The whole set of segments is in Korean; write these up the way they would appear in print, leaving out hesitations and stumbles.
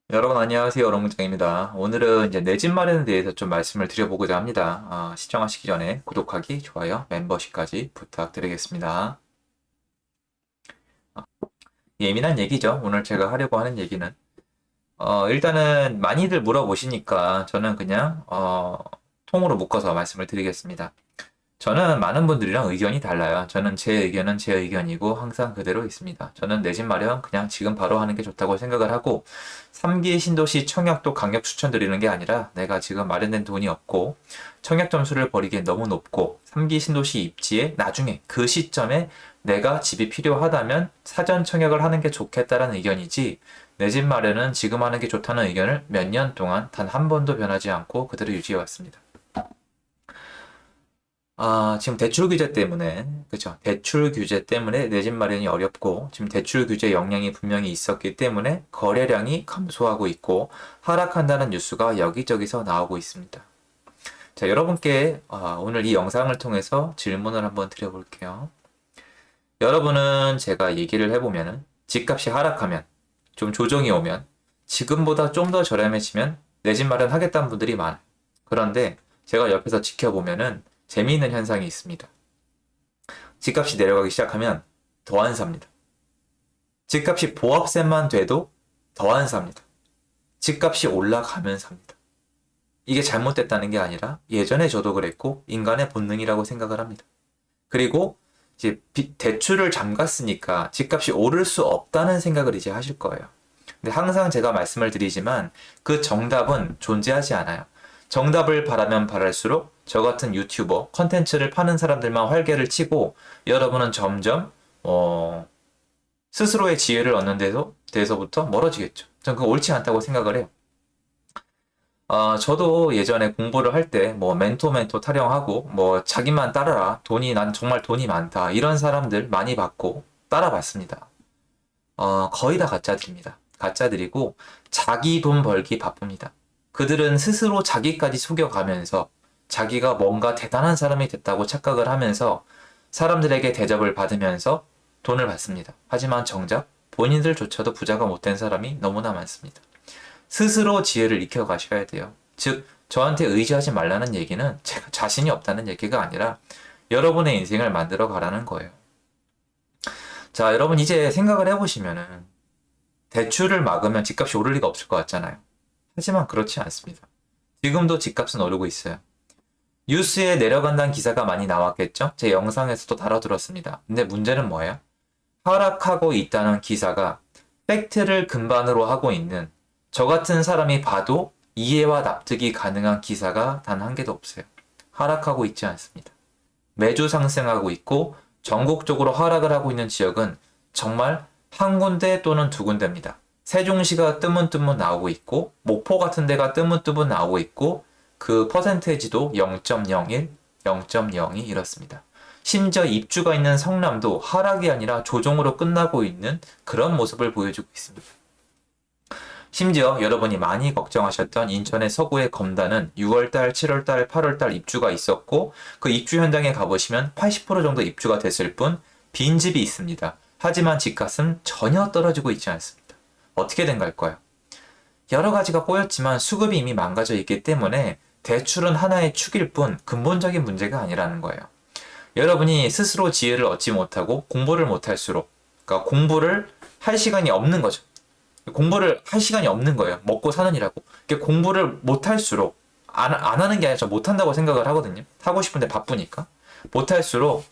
여러분 안녕하세요. 롱장입니다. 오늘은 이제 내 집 마련에 대해서 좀 말씀을 드려보고자 합니다. 시청하시기 전에 구독하기, 좋아요, 멤버십까지 부탁드리겠습니다. 아, 예민한 얘기죠. 오늘 제가 하려고 하는 얘기는 일단은 많이들 물어보시니까 저는 그냥 통으로 묶어서 말씀을 드리겠습니다. 저는 많은 분들이랑 의견이 달라요. 저는 제 의견은 제 의견이고 항상 그대로 있습니다. 저는 내 집 마련 그냥 지금 바로 하는 게 좋다고 생각을 하고 3기 신도시 청약도 강력 추천드리는 게 아니라 내가 지금 마련된 돈이 없고 청약 점수를 벌이기엔 너무 높고 3기 신도시 입지에 나중에 그 시점에 내가 집이 필요하다면 사전 청약을 하는 게 좋겠다라는 의견이지 내 집 마련은 지금 하는 게 좋다는 의견을 몇 년 동안 단 한 번도 변하지 않고 그대로 유지해 왔습니다. 지금 대출 규제 때문에, 그죠? 대출 규제 때문에 내 집 마련이 어렵고, 지금 대출 규제 영향이 분명히 있었기 때문에 거래량이 감소하고 있고, 하락한다는 뉴스가 여기저기서 나오고 있습니다. 자, 여러분께 오늘 이 영상을 통해서 질문을 한번 드려볼게요. 여러분은 제가 얘기를 해보면은, 집값이 하락하면, 좀 조정이 오면, 지금보다 좀 더 저렴해지면 내 집 마련 하겠다는 분들이 많아요. 그런데 제가 옆에서 지켜보면은, 재미있는 현상이 있습니다. 집값이 내려가기 시작하면 더 안 삽니다. 집값이 보합세만 돼도 더 안 삽니다. 집값이 올라가면 삽니다. 이게 잘못됐다는 게 아니라 예전에 저도 그랬고 인간의 본능이라고 생각을 합니다. 그리고 이제 대출을 잠갔으니까 집값이 오를 수 없다는 생각을 이제 하실 거예요. 근데 항상 제가 말씀을 드리지만 그 정답은 존재하지 않아요. 정답을 바라면 바랄수록 저 같은 유튜버, 컨텐츠를 파는 사람들만 활개를 치고 여러분은 점점 스스로의 지혜를 얻는 데서부터 멀어지겠죠. 전 그거 옳지 않다고 생각을 해요. 저도 예전에 공부를 할 때 뭐 멘토 타령하고 뭐 자기만 따라라. 난 정말 돈이 많다. 이런 사람들 많이 봤고 따라봤습니다. 거의 다 가짜들입니다. 가짜들이고 자기 돈 벌기 바쁩니다. 그들은 스스로 자기까지 속여가면서 자기가 뭔가 대단한 사람이 됐다고 착각을 하면서 사람들에게 대접을 받으면서 돈을 받습니다. 하지만 정작 본인들조차도 부자가 못된 사람이 너무나 많습니다. 스스로 지혜를 익혀가셔야 돼요. 즉, 저한테 의지하지 말라는 얘기는 제가 자신이 없다는 얘기가 아니라 여러분의 인생을 만들어 가라는 거예요. 자, 여러분 이제 생각을 해보시면은 대출을 막으면 집값이 오를 리가 없을 것 같잖아요. 하지만 그렇지 않습니다. 지금도 집값은 오르고 있어요. 뉴스에 내려간다는 기사가 많이 나왔겠죠? 제 영상에서도 다뤄들었습니다. 근데 문제는 뭐예요? 하락하고 있다는 기사가 팩트를 근반으로 하고 있는 저 같은 사람이 봐도 이해와 납득이 가능한 기사가 단 한 개도 없어요. 하락하고 있지 않습니다. 매주 상승하고 있고 전국적으로 하락을 하고 있는 지역은 정말 한 군데 또는 두 군데입니다. 세종시가 뜨문뜨문 나오고 있고 목포 같은 데가 뜨문뜨문 나오고 있고 그 퍼센테이지도 0.01, 0.02 이렇습니다. 심지어 입주가 있는 성남도 하락이 아니라 조정으로 끝나고 있는 그런 모습을 보여주고 있습니다. 심지어 여러분이 많이 걱정하셨던 인천의 서구의 검단은 6월달, 7월달, 8월달 입주가 있었고 그 입주 현장에 가보시면 80% 정도 입주가 됐을 뿐 빈집이 있습니다. 하지만 집값은 전혀 떨어지고 있지 않습니다. 어떻게 된 걸까요? 여러 가지가 꼬였지만 수급이 이미 망가져 있기 때문에 대출은 하나의 축일 뿐 근본적인 문제가 아니라는 거예요. 여러분이 스스로 지혜를 얻지 못하고 공부를 못할수록, 그러니까 공부를 할 시간이 없는 거죠. 공부를 할 시간이 없는 거예요. 먹고 사는 이라고. 공부를 못할수록, 안 하는 게 아니라 저 못한다고 생각을 하거든요. 하고 싶은데 바쁘니까. 못할수록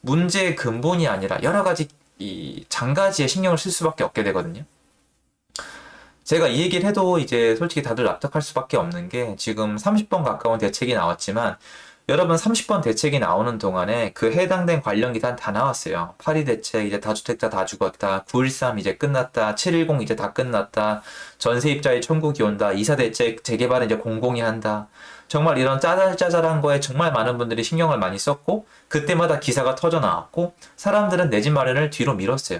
문제의 근본이 아니라 여러 가지 이 장가지에 신경을 쓸 수밖에 없게 되거든요. 제가 이 얘기를 해도 이제 솔직히 다들 납득할 수밖에 없는 게 지금 30번 가까운 대책이 나왔지만 여러분 30번 대책이 나오는 동안에 그 해당된 관련 기사 다 나왔어요. 8.2 대책 이제 다주택자 다 죽었다. 9.13 이제 끝났다. 7.10 이제 다 끝났다. 전세입자의 천국이 온다. 2.4 대책 재개발은 이제 공공이 한다. 정말 이런 짜잘짜잘한 거에 정말 많은 분들이 신경을 많이 썼고 그때마다 기사가 터져 나왔고 사람들은 내 집 마련을 뒤로 밀었어요.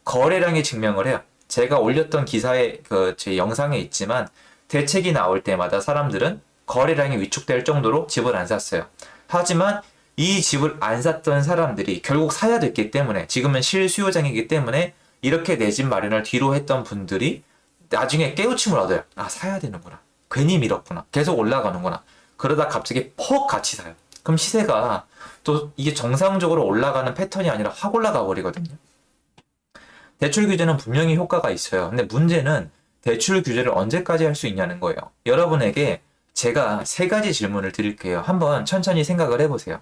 거래량이 증명을 해요. 제가 올렸던 기사에 제 영상에 있지만 대책이 나올 때마다 사람들은 거래량이 위축될 정도로 집을 안 샀어요. 하지만 이 집을 안 샀던 사람들이 결국 사야 됐기 때문에 지금은 실수요장이기 때문에 이렇게 내 집 마련을 뒤로 했던 분들이 나중에 깨우침을 얻어요. 아, 사야 되는구나. 괜히 밀었구나. 계속 올라가는구나. 그러다 갑자기 퍽 같이 사요. 그럼 시세가 또 이게 정상적으로 올라가는 패턴이 아니라 확 올라가 버리거든요. 대출 규제는 분명히 효과가 있어요. 근데 문제는 대출 규제를 언제까지 할 수 있냐는 거예요. 여러분에게 제가 세 가지 질문을 드릴게요. 한번 천천히 생각을 해보세요.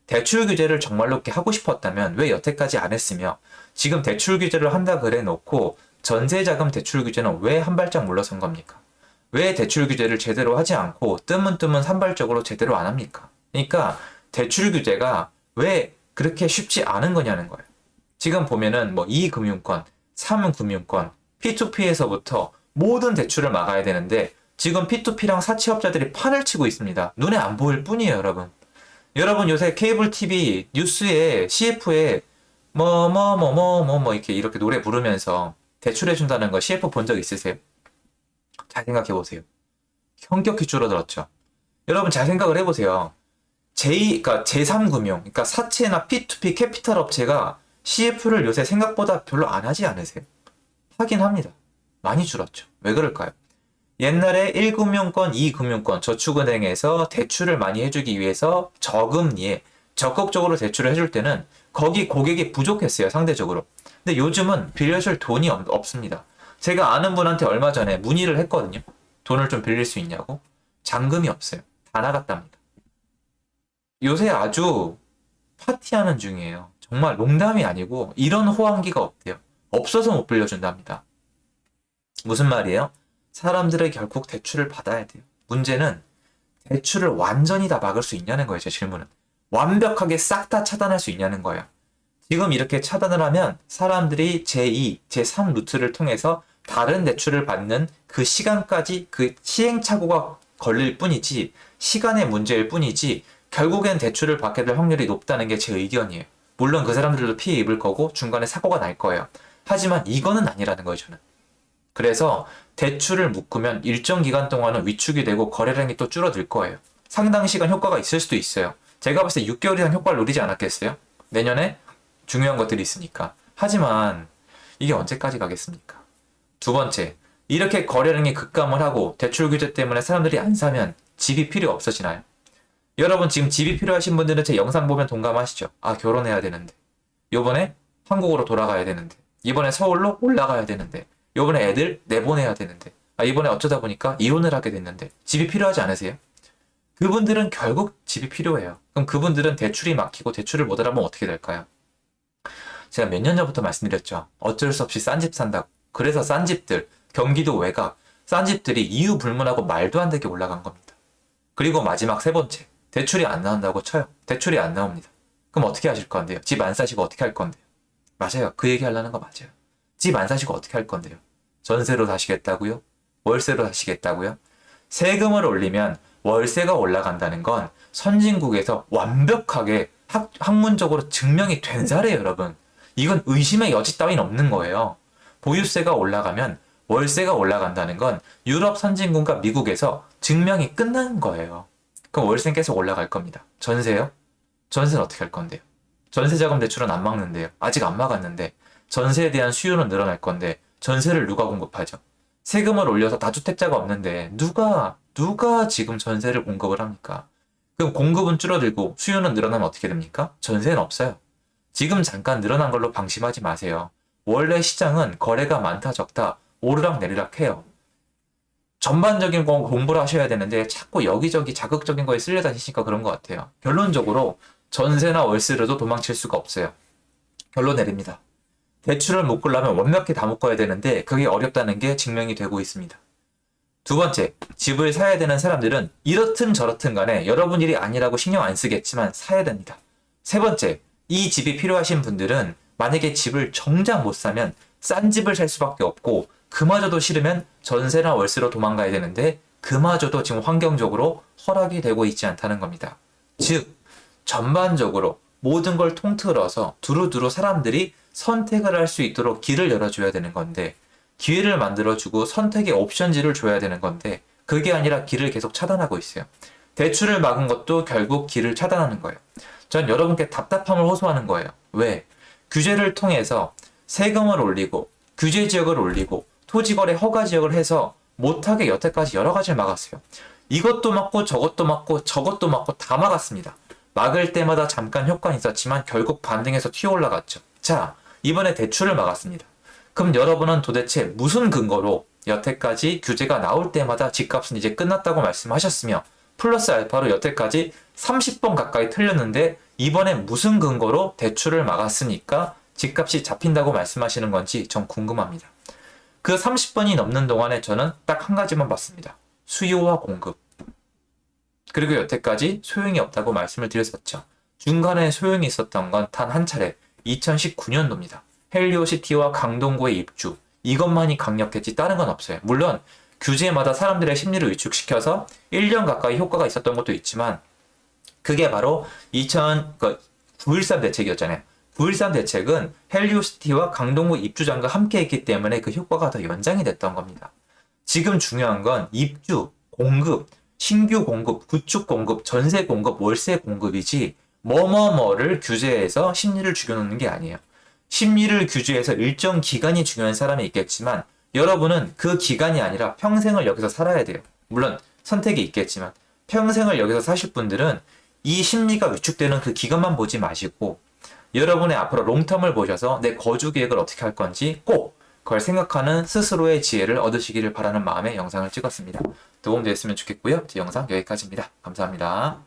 대출 규제를 정말로 이렇게 하고 싶었다면 왜 여태까지 안 했으며, 지금 대출 규제를 한다 그래 놓고 전세자금 대출 규제는 왜 한 발짝 물러선 겁니까? 왜 대출 규제를 제대로 하지 않고 뜨문뜨문 산발적으로 제대로 안 합니까? 그러니까 대출 규제가 왜 그렇게 쉽지 않은 거냐는 거예요. 지금 보면은 뭐 2금융권, 3금융권, P2P에서부터 모든 대출을 막아야 되는데 지금 P2P랑 사채업자들이 판을 치고 있습니다. 눈에 안 보일 뿐이에요, 여러분. 여러분 요새 케이블 TV 뉴스에 CF에 이렇게 노래 부르면서 대출해준다는 거 CF 본 적 있으세요? 잘 생각해 보세요. 현격히 줄어들었죠. 여러분 잘 생각을 해보세요. 그러니까 제3금융, 그러니까 사채나 P2P 캐피탈 업체가 CF를 요새 생각보다 별로 안 하지 않으세요? 하긴 합니다. 많이 줄었죠. 왜 그럴까요? 옛날에 1금융권, 2금융권, 저축은행에서 대출을 많이 해주기 위해서 저금리에 적극적으로 대출을 해줄 때는 거기 고객이 부족했어요, 상대적으로. 근데 요즘은 빌려줄 돈이 없습니다. 제가 아는 분한테 얼마 전에 문의를 했거든요. 돈을 좀 빌릴 수 있냐고. 잔금이 없어요. 다 나갔답니다. 요새 아주 파티하는 중이에요. 정말 농담이 아니고 이런 호황기가 없대요. 없어서 못 빌려준답니다. 무슨 말이에요? 사람들은 결국 대출을 받아야 돼요. 문제는 대출을 완전히 다 막을 수 있냐는 거예요. 제 질문은. 완벽하게 싹 다 차단할 수 있냐는 거예요. 지금 이렇게 차단을 하면 사람들이 제2, 제3 루트를 통해서 다른 대출을 받는 그 시간까지 그 시행착오가 걸릴 뿐이지, 시간의 문제일 뿐이지 결국엔 대출을 받게 될 확률이 높다는 게 제 의견이에요. 물론 그 사람들도 피해 입을 거고 중간에 사고가 날 거예요. 하지만 이거는 아니라는 거예요, 저는. 그래서 대출을 묶으면 일정 기간 동안은 위축이 되고 거래량이 또 줄어들 거예요. 상당 시간 효과가 있을 수도 있어요. 제가 봤을 때 6개월 이상 효과를 누리지 않았겠어요? 내년에 중요한 것들이 있으니까. 하지만 이게 언제까지 가겠습니까? 두 번째, 이렇게 거래량이 급감을 하고 대출 규제 때문에 사람들이 안 사면 집이 필요 없어지나요? 여러분 지금 집이 필요하신 분들은 제 영상 보면 동감하시죠? 아, 결혼해야 되는데, 요번에 한국으로 돌아가야 되는데, 이번에 서울로 올라가야 되는데, 요번에 애들 내보내야 되는데, 아, 이번에 어쩌다 보니까 이혼을 하게 됐는데 집이 필요하지 않으세요? 그분들은 결국 집이 필요해요. 그럼 그분들은 대출이 막히고 대출을 못 알아보면 어떻게 될까요? 제가 몇 년 전부터 말씀드렸죠. 어쩔 수 없이 싼 집 산다고. 그래서 싼 집들, 경기도 외곽, 싼 집들이 이유 불문하고 말도 안 되게 올라간 겁니다. 그리고 마지막 세 번째, 대출이 안 나온다고 쳐요. 대출이 안 나옵니다. 그럼 어떻게 하실 건데요? 집 안 사시고 어떻게 할 건데요? 맞아요. 그 얘기 하려는 거 맞아요. 집 안 사시고 어떻게 할 건데요? 전세로 사시겠다고요? 월세로 사시겠다고요? 세금을 올리면 월세가 올라간다는 건 선진국에서 완벽하게 학문적으로 증명이 된 사례예요, 여러분. 이건 의심의 여지 따윈 없는 거예요. 보유세가 올라가면 월세가 올라간다는 건 유럽 선진국과 미국에서 증명이 끝난 거예요. 그럼 월세는 계속 올라갈 겁니다. 전세요? 전세는 어떻게 할 건데요? 전세자금 대출은 안 막는데요. 아직 안 막았는데 전세에 대한 수요는 늘어날 건데 전세를 누가 공급하죠? 세금을 올려서 다주택자가 없는데 누가 지금 전세를 공급을 합니까? 그럼 공급은 줄어들고 수요는 늘어나면 어떻게 됩니까? 전세는 없어요. 지금 잠깐 늘어난 걸로 방심하지 마세요. 원래 시장은 거래가 많다 적다 오르락 내리락 해요. 전반적인 거 공부를 하셔야 되는데 자꾸 여기저기 자극적인 거에 쓸려다니시니까 그런 것 같아요. 결론적으로 전세나 월세로도 도망칠 수가 없어요. 결론 내립니다. 대출을 묶으려면 완벽히 다 묶어야 되는데 그게 어렵다는 게 증명이 되고 있습니다. 두 번째, 집을 사야 되는 사람들은 이렇든 저렇든 간에 여러분 일이 아니라고 신경 안 쓰겠지만 사야 됩니다. 세 번째, 이 집이 필요하신 분들은 만약에 집을 정작 못 사면 싼 집을 살 수밖에 없고 그마저도 싫으면 전세나 월세로 도망가야 되는데 그마저도 지금 환경적으로 허락이 되고 있지 않다는 겁니다. 즉, 전반적으로 모든 걸 통틀어서 두루두루 사람들이 선택을 할 수 있도록 길을 열어줘야 되는 건데 기회를 만들어주고 선택의 옵션지를 줘야 되는 건데 그게 아니라 길을 계속 차단하고 있어요. 대출을 막은 것도 결국 길을 차단하는 거예요. 전 여러분께 답답함을 호소하는 거예요. 왜? 규제를 통해서 세금을 올리고 규제 지역을 올리고 토지거래 허가 지역을 해서 못하게 여태까지 여러 가지를 막았어요. 이것도 막고 저것도 막고 저것도 막고 다 막았습니다. 막을 때마다 잠깐 효과는 있었지만 결국 반등해서 튀어 올라갔죠. 자, 이번에 대출을 막았습니다. 그럼 여러분은 도대체 무슨 근거로 여태까지 규제가 나올 때마다 집값은 이제 끝났다고 말씀하셨으며 플러스 알파로 여태까지 30번 가까이 틀렸는데 이번에 무슨 근거로 대출을 막았으니까 집값이 잡힌다고 말씀하시는 건지 전 궁금합니다. 그 30번이 넘는 동안에 저는 딱 한 가지만 봤습니다. 수요와 공급. 그리고 여태까지 소용이 없다고 말씀을 드렸었죠. 중간에 소용이 있었던 건 단 한 차례 2019년도입니다. 헬리오시티와 강동구의 입주. 이것만이 강력했지 다른 건 없어요. 물론 규제마다 사람들의 심리를 위축시켜서 1년 가까이 효과가 있었던 것도 있지만 그게 바로 9.13 대책이었잖아요. 9.13 대책은 헬리오시티와 강동구 입주장과 함께 했기 때문에 그 효과가 더 연장이 됐던 겁니다. 지금 중요한 건 입주, 공급, 신규 공급, 구축 공급, 전세 공급, 월세 공급이지 뭐뭐뭐를 규제해서 심리를 죽여놓는 게 아니에요. 심리를 규제해서 일정 기간이 중요한 사람이 있겠지만 여러분은 그 기간이 아니라 평생을 여기서 살아야 돼요. 물론 선택이 있겠지만 평생을 여기서 사실 분들은 이 심리가 위축되는 그 기간만 보지 마시고 여러분의 앞으로 롱텀을 보셔서 내 거주 계획을 어떻게 할 건지 꼭 그걸 생각하는 스스로의 지혜를 얻으시기를 바라는 마음에 영상을 찍었습니다. 도움되었으면 좋겠고요. 제 영상 여기까지입니다. 감사합니다.